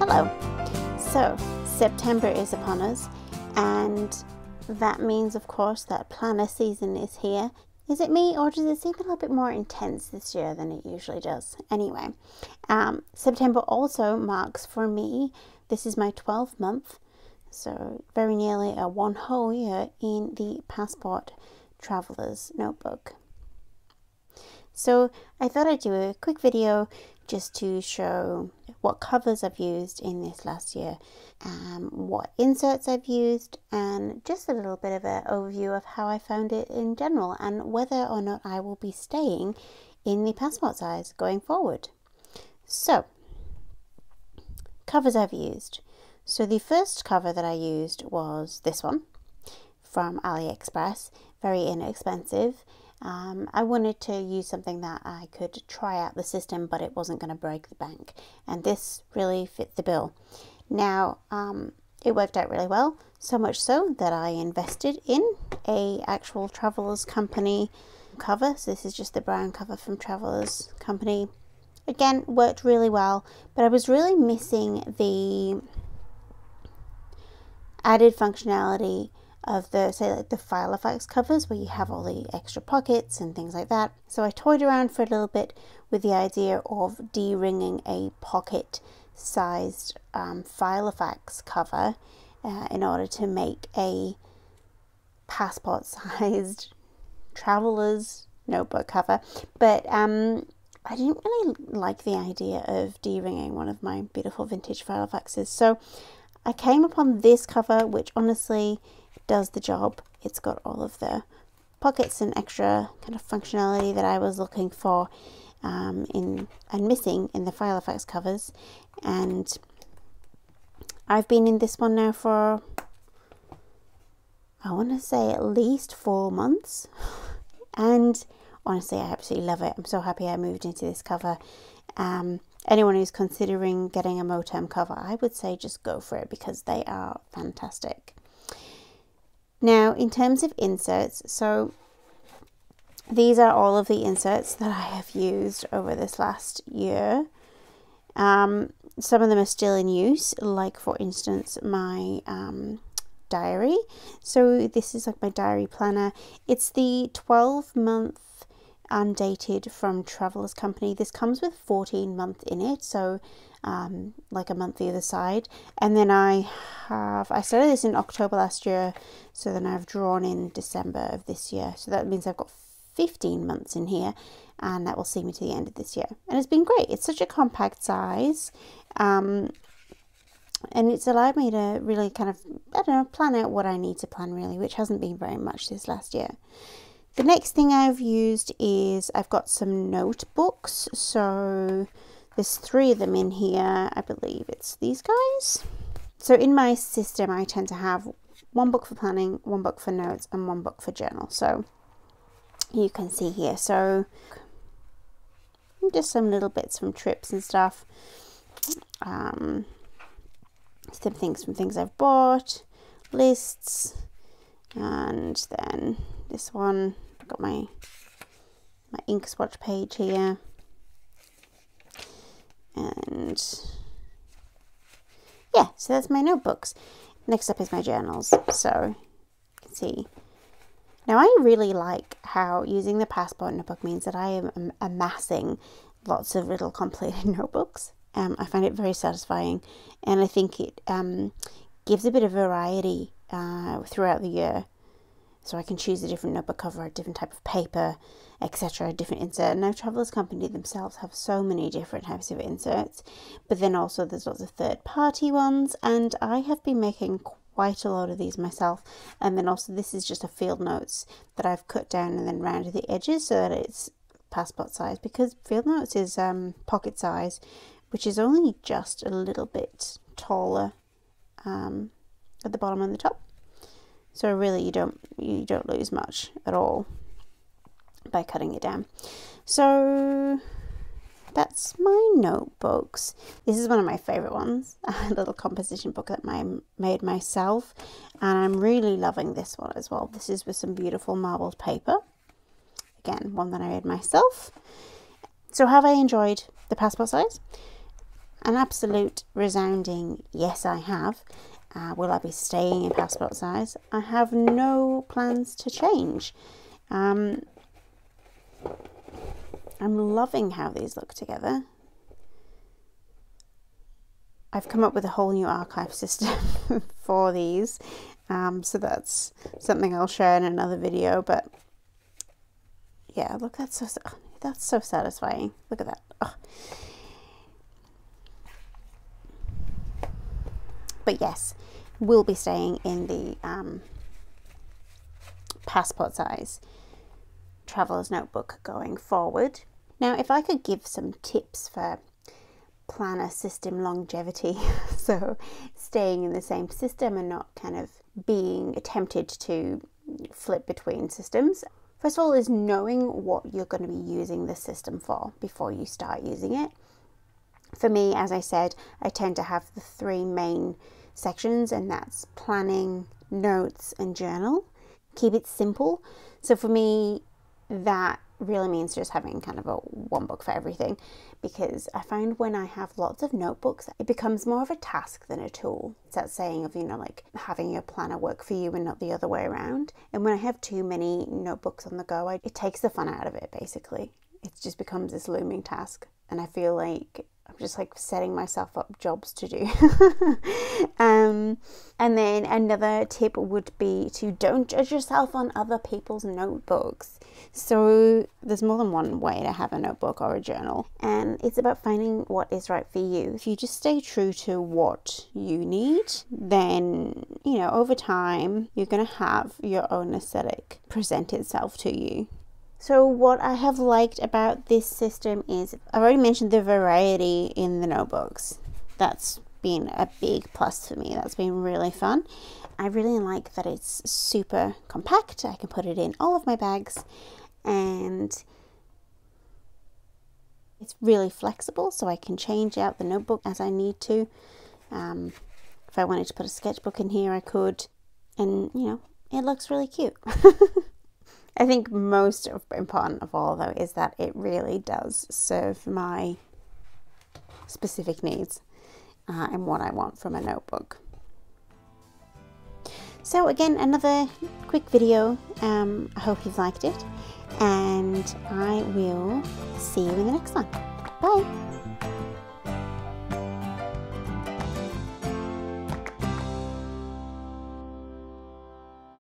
Hello! So, September is upon us, and that means, of course, that planner season is here. Is it me, or does it seem a little bit more intense this year than it usually does? Anyway, September also marks for me, this is my 12th month, so very nearly a 1 whole year in the Passport Traveller's Notebook. So I thought I'd do a quick video just to show what covers I've used in this last year, what inserts I've used, and just a little bit of an overview of how I found it in general and whether or not I will be staying in the passport size going forward. So, covers I've used. So the first cover that I used was this one from AliExpress, very inexpensive. I wanted to use something that I could try out the system, but it wasn't going to break the bank, and this really fit the bill. Now, it worked out really well, so much so that I invested in a actual Travelers Company cover. So this is just the brown cover from Travelers Company. Again, worked really well, but I was really missing the added functionality of the, say, like the Filofax covers where you have all the extra pockets and things like that. So I toyed around for a little bit with the idea of de-ringing a pocket sized Filofax cover in order to make a passport sized traveler's notebook cover, but I didn't really like the idea of de-ringing one of my beautiful vintage Filofaxes, so I came upon this cover, which honestly does the job. It's got all of the pockets and extra kind of functionality that I was looking for and missing in the Filofax covers. And I've been in this one now for, I want to say, at least 4 months, and honestly I absolutely love it. I'm so happy I moved into this cover. Anyone who's considering getting a Moterm cover, I would say just go for it because they are fantastic. Now, in terms of inserts, so these are all of the inserts that I have used over this last year. Some of them are still in use, like for instance my diary. So this is like my diary planner. It's the 12-month undated from Travelers Company. This comes with 14 months in it, so like a month either side. And then I started this in October last year, so then I've drawn in December of this year, so that means I've got 15 months in here, and that will see me to the end of this year. And it's been great. It's such a compact size, and it's allowed me to really kind of, I don't know, plan out what I need to plan really, which hasn't been very much this last year. The next thing I've used is I've got some notebooks. So there's 3 of them in here. I believe it's these guys. So in my system, I tend to have 1 book for planning, 1 book for notes, and 1 book for journal. So you can see here. So just some little bits from trips and stuff. Some things from things I've bought, lists, and then this one. Got my ink swatch page here, and yeah, so that's my notebooks. Next up is my journals. So you can see now I really like how using the passport notebook means that I am amassing lots of little completed notebooks. I find it very satisfying, and I think it gives a bit of variety throughout the year. So I can choose a different notebook cover, a different type of paper, etc., a different insert. Now, Travelers Company themselves have so many different types of inserts, but then also there's lots of third-party ones, and I have been making quite a lot of these myself. And then also this is just a field notes that I've cut down and then rounded the edges so that it's passport size, because field notes is pocket size, which is only just a little bit taller at the bottom and the top. So really you don't lose much at all by cutting it down. So that's my notebooks. This is one of my favorite ones, a little composition book that I made myself, and I'm really loving this one as well. This is with some beautiful marbled paper. Again, one that I made myself. So have I enjoyed the passport size? an absolute resounding yes, I have. Will I be staying in passport size? I have no plans to change. I'm loving how these look together. I've come up with a whole new archive system for these, so that's something I'll share in another video. But yeah, look, that's so satisfying. Look at that. Oh. But yes, we'll be staying in the passport size traveler's notebook going forward. Now, if I could give some tips for planner system longevity, so staying in the same system and not kind of being tempted to flip between systems. First of all is knowing what you're going to be using the system for before you start using it. For me, as I said, I tend to have the 3 main sections, and that's planning, notes, and journal. Keep it simple. So for me, that really means just having kind of one book for everything, because I find when I have lots of notebooks, it becomes more of a task than a tool. It's that saying of, like having your planner work for you and not the other way around. And when I have too many notebooks on the go, it takes the fun out of it, basically. It just becomes this looming task, and I feel like I'm just like setting myself up jobs to do. And then another tip would be to don't judge yourself on other people's notebooks. So there's more than one way to have a notebook or a journal, and it's about finding what is right for you. If you just stay true to what you need, then, over time, you're going to have your own aesthetic present itself to you. So what I have liked about this system is, I've already mentioned the variety in the notebooks. That's been a big plus for me. That's been really fun. I really like that it's super compact. I can put it in all of my bags, and it's really flexible, so I can change out the notebook as I need to. If I wanted to put a sketchbook in here, I could, and it looks really cute. I think most important of all, though, is that it really does serve my specific needs and what I want from a notebook. So again, another quick video. I hope you've liked it, and I will see you in the next one. Bye!